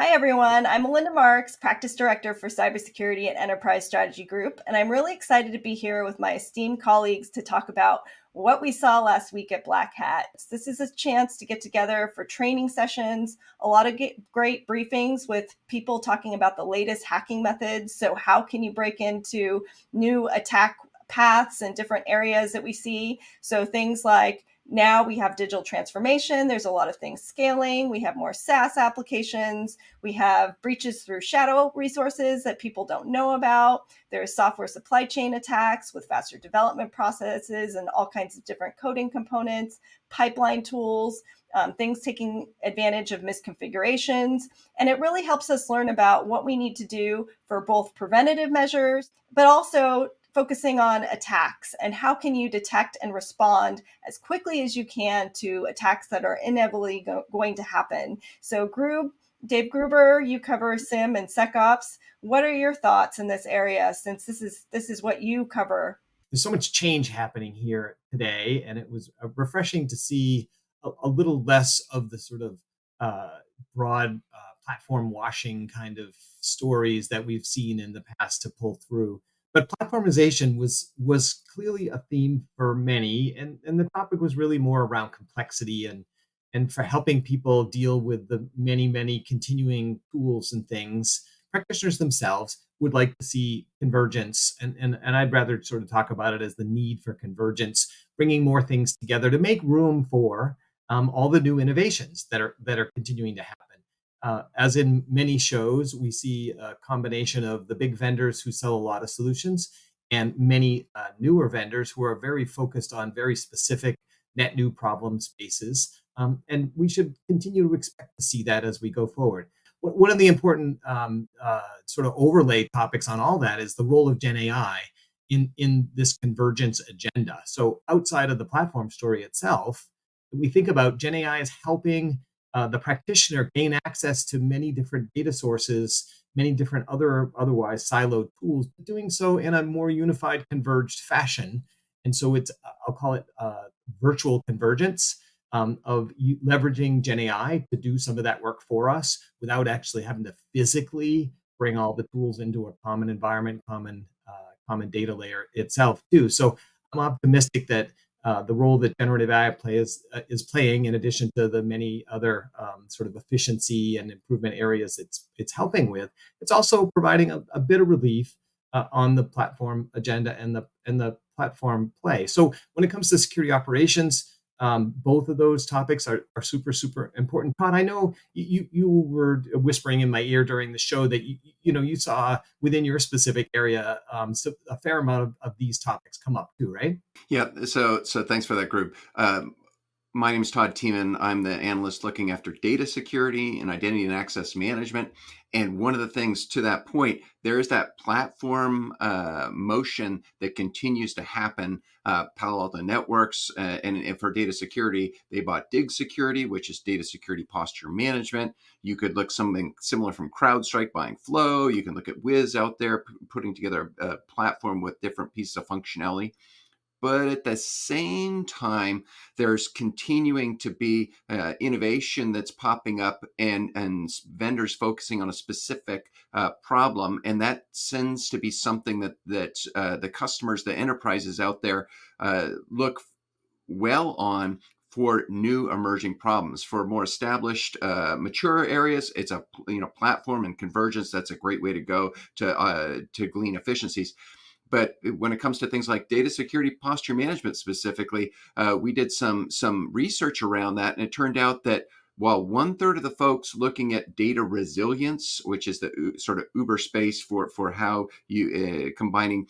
Hi, everyone. I'm Melinda Marks, Practice Director for Cybersecurity at Enterprise Strategy Group, and I'm really excited to be here with my esteemed colleagues to talk about what we saw last week at Black Hat. This is a chance to get together for training sessions, a lot of great briefings with people talking about the latest hacking methods. So how can you break into new attack paths and different areas that we see? So things like now we have digital transformation. There's a lot of things scaling. We have more SaaS applications. We have breaches through shadow resources that people don't know about. There's software supply chain attacks with faster development processes and all kinds of different coding components, pipeline tools, things taking advantage of misconfigurations. And it really helps us learn about what we need to do for both preventative measures, but also focusing on attacks and how can you detect and respond as quickly as you can to attacks that are inevitably going to happen. So Dave Gruber, you cover SIM and SecOps. What are your thoughts in this area, since this is what you cover? There's so much change happening here today, and it was refreshing to see a little less of the sort of broad platform washing kind of stories that we've seen in the past to pull through. But platformization was clearly a theme for many, and the topic was really more around complexity and for helping people deal with the many continuing tools and things. Practitioners themselves would like to see convergence, and I'd rather sort of talk about it as the need for convergence, bringing more things together to make room for all the new innovations that are continuing to happen. As in many shows, we see a combination of the big vendors who sell a lot of solutions and many newer vendors who are very focused on very specific net new problem spaces. And we should continue to expect to see that as we go forward. One of the important sort of overlay topics on all that is the role of Gen AI in this convergence agenda. So outside of the platform story itself, we think about Gen AI as helping the practitioner gain access to many different data sources, many different otherwise siloed tools, but doing so in a more unified, converged fashion. And so I'll call it virtual convergence of leveraging Gen AI to do some of that work for us without actually having to physically bring all the tools into a common environment, common data layer itself too. So I'm optimistic that the role that generative AI is playing, in addition to the many other sort of efficiency and improvement areas it's helping with, it's also providing a bit of relief on the platform agenda and the platform play. So when it comes to security operations, both of those topics are super important. Todd, I know you were whispering in my ear during the show that you saw within your specific area so a fair amount of these topics come up too, right? Yeah, so thanks for that, group. My name is Todd Thiemann. I'm the analyst looking after data security and identity and access management. And one of the things to that point, there is that platform motion that continues to happen. Palo Alto Networks, and for data security, they bought Dig Security, which is data security posture management. You could look something similar from CrowdStrike buying Flow. You can look at Wiz out there putting together a platform with different pieces of functionality. But at the same time, there's continuing to be innovation that's popping up and vendors focusing on a specific problem. And that tends to be something that the customers, the enterprises out there look well on for new emerging problems. For more established, mature areas, it's a platform and convergence. That's a great way to go to glean efficiencies. But when it comes to things like data security posture management specifically, we did some research around that, and it turned out that while 1/3 of the folks looking at data resilience, which is the sort of Uber space for how you combining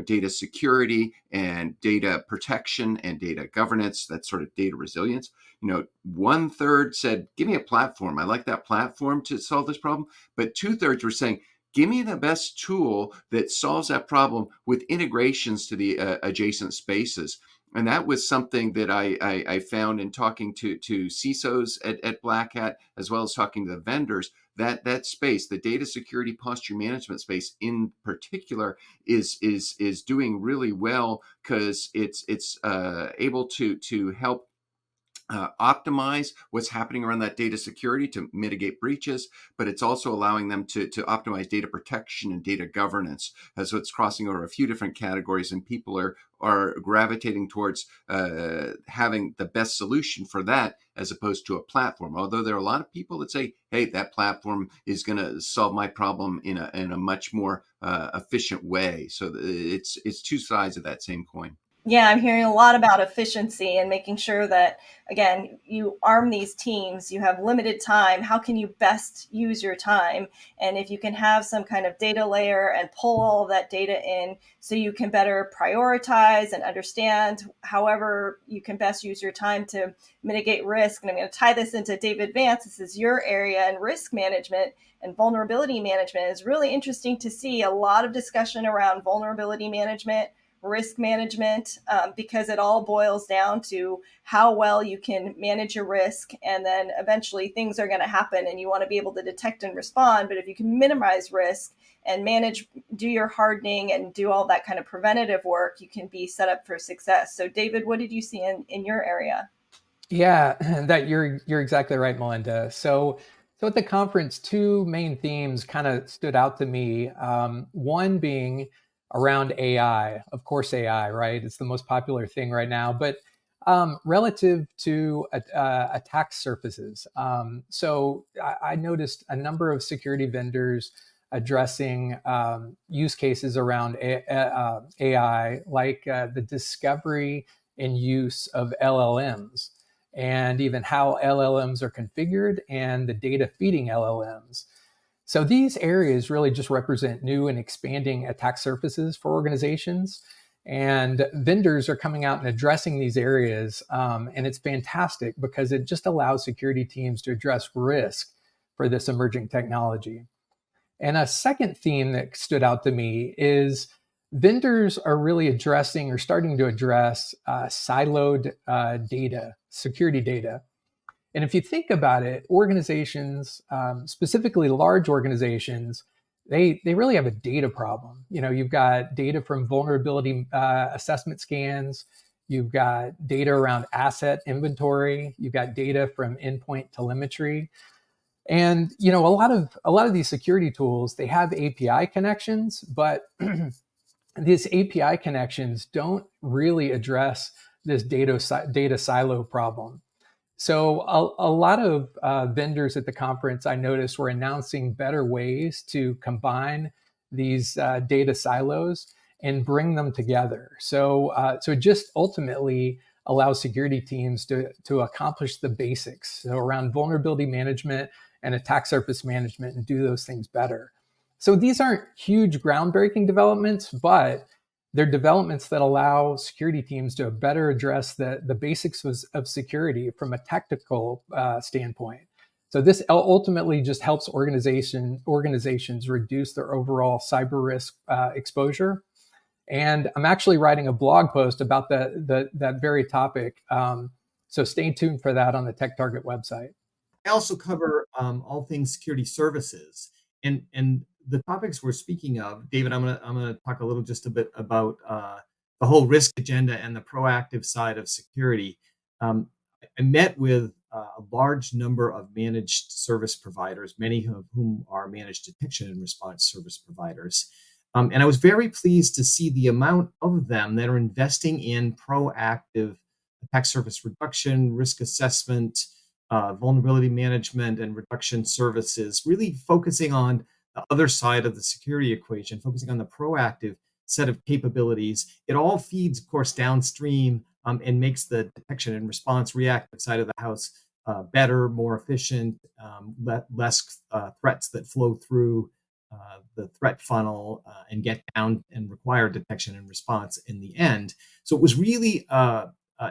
data security and data protection and data governance, that's sort of data resilience. 1/3 said, "Give me a platform. I like that platform to solve this problem." But 2/3 were saying, "Give me the best tool that solves that problem with integrations to the adjacent spaces." And that was something that I found in talking to CISOs at Black Hat, as well as talking to the vendors, that space, the data security posture management space in particular, is doing really well because it's able to help optimize what's happening around that data security to mitigate breaches, but it's also allowing them to optimize data protection and data governance. So it's crossing over a few different categories, and people are gravitating towards having the best solution for that as opposed to a platform. Although there are a lot of people that say, hey, that platform is going to solve my problem in a much more efficient way. So it's two sides of that same coin. Yeah, I'm hearing a lot about efficiency and making sure that, again, you arm these teams, you have limited time. How can you best use your time? And if you can have some kind of data layer and pull all of that data in so you can better prioritize and understand however you can best use your time to mitigate risk. And I'm going to tie this into David Vance. This is your area, and risk management and vulnerability management is really interesting to see a lot of discussion around vulnerability management, risk management, because it all boils down to how well you can manage your risk. And then eventually things are going to happen and you want to be able to detect and respond. But if you can minimize risk and manage, do your hardening and do all that kind of preventative work, you can be set up for success. So David, what did you see in your area? Yeah, that you're exactly right, Melinda. So at the conference, two main themes kind of stood out to me. One being around AI, of course, AI, right? It's the most popular thing right now, but relative to attack surfaces. I noticed a number of security vendors addressing use cases around AI, like the discovery and use of LLMs, and even how LLMs are configured and the data feeding LLMs. So these areas really just represent new and expanding attack surfaces for organizations. And vendors are coming out and addressing these areas. And it's fantastic because it just allows security teams to address risk for this emerging technology. And a second theme that stood out to me is vendors are really addressing or starting to address siloed data, security data. And if you think about it, organizations, specifically large organizations, they really have a data problem. You know, you've got data from vulnerability assessment scans, you've got data around asset inventory, you've got data from endpoint telemetry. And you know, a lot of these security tools, they have API connections, but these API connections don't really address this data silo problem. So a lot of vendors at the conference I noticed were announcing better ways to combine these data silos and bring them together. So it just ultimately allows security teams to accomplish the basics, so around vulnerability management and attack surface management, and do those things better. So these aren't huge groundbreaking developments, but they're developments that allow security teams to better address the basics of security from a tactical standpoint. So this ultimately just helps organizations reduce their overall cyber risk exposure. And I'm actually writing a blog post about that very topic. So stay tuned for that on the Tech Target website. I also cover all things security services, and the topics we're speaking of, David. I'm gonna talk a little just a bit about the whole risk agenda and the proactive side of security. Um, I met with a large number of managed service providers, many of whom are managed detection and response service providers. And I was very pleased to see the amount of them that are investing in proactive attack surface reduction, risk assessment, vulnerability management, and reduction services, really focusing on the other side of the security equation, focusing on the proactive set of capabilities. It all feeds, of course, downstream and makes the detection and response reactive side of the house better, more efficient, less threats that flow through the threat funnel and get down and require detection and response in the end. So it was really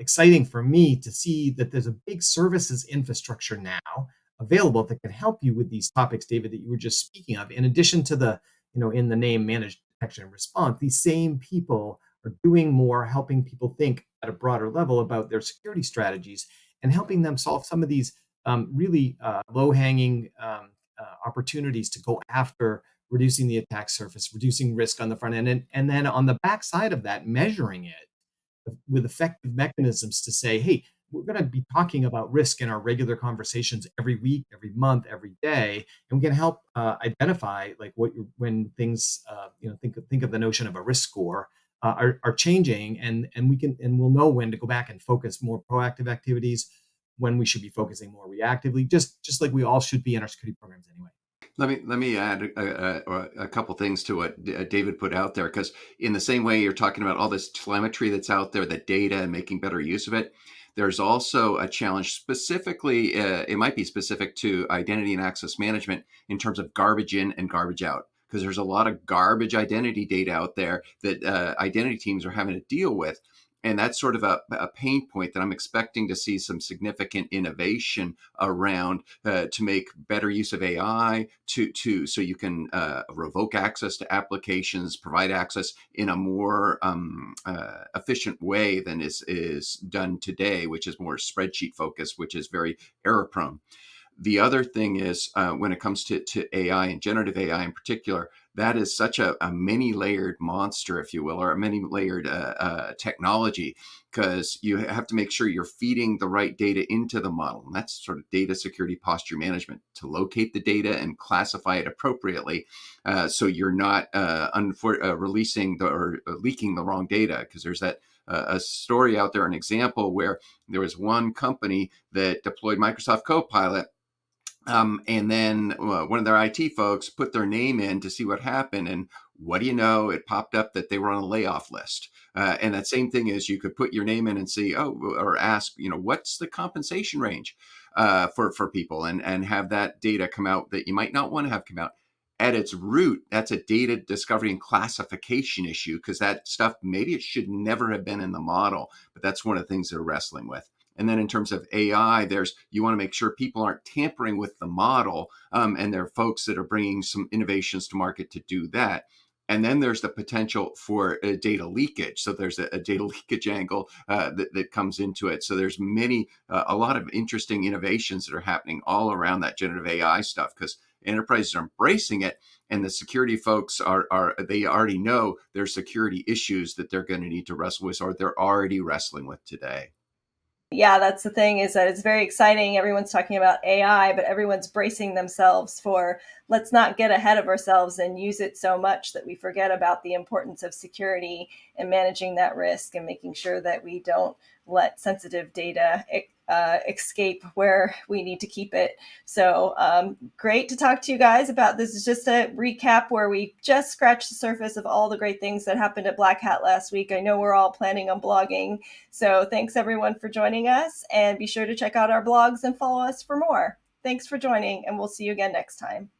exciting for me to see that there's a big services infrastructure now available that can help you with these topics, David, that you were just speaking of. In addition to the, in the name managed detection and response, these same people are doing more, helping people think at a broader level about their security strategies and helping them solve some of these really low-hanging opportunities to go after reducing the attack surface, reducing risk on the front end, and then on the back side of that, measuring it with effective mechanisms to say, hey, we're going to be talking about risk in our regular conversations every week, every month, every day, and we can help identify like when things think of the notion of a risk score are changing, and we'll know when to go back and focus more proactive activities, when we should be focusing more reactively, just like we all should be in our security programs anyway. Let me add a couple things to what David put out there, because in the same way you're talking about all this telemetry that's out there, the data, and making better use of it, there's also a challenge specifically, it might be specific to identity and access management in terms of garbage in and garbage out, because there's a lot of garbage identity data out there that identity teams are having to deal with. And that's sort of a pain point that I'm expecting to see some significant innovation around to make better use of AI so you can revoke access to applications, provide access in a more efficient way than is done today, which is more spreadsheet focused, which is very error prone. The other thing is when it comes to AI and generative AI in particular, that is such a many-layered monster, if you will, or a many-layered technology, because you have to make sure you're feeding the right data into the model. And that's sort of data security posture management, to locate the data and classify it appropriately, so you're not releasing or leaking the wrong data, because there's that a story out there, an example where there was one company that deployed Microsoft Copilot. And then one of their IT folks put their name in to see what happened. And what do you know? It popped up that they were on a layoff list. And that same thing is, you could put your name in and see, or ask, what's the compensation range for people, and have that data come out that you might not want to have come out. At its root, that's a data discovery and classification issue, because that stuff, maybe it should never have been in the model, but that's one of the things they're wrestling with. And then in terms of AI, you want to make sure people aren't tampering with the model, and there are folks that are bringing some innovations to market to do that. And then there's the potential for data leakage. So there's a data leakage angle that comes into it. So there's a lot of interesting innovations that are happening all around that generative AI stuff, because enterprises are embracing it, and the security folks they already know there's security issues that they're going to need to wrestle with, or they're already wrestling with today. Yeah, that's the thing, is that it's very exciting. Everyone's talking about AI, but everyone's bracing themselves for, let's not get ahead of ourselves and use it so much that we forget about the importance of security and managing that risk, and making sure that we don't let sensitive data escape where we need to keep it. So great to talk to you guys about this. Is just a recap where we just scratched the surface of all the great things that happened at Black Hat last week. I know we're all planning on blogging. So thanks everyone for joining us, and be sure to check out our blogs and follow us for more. Thanks for joining, and we'll see you again next time.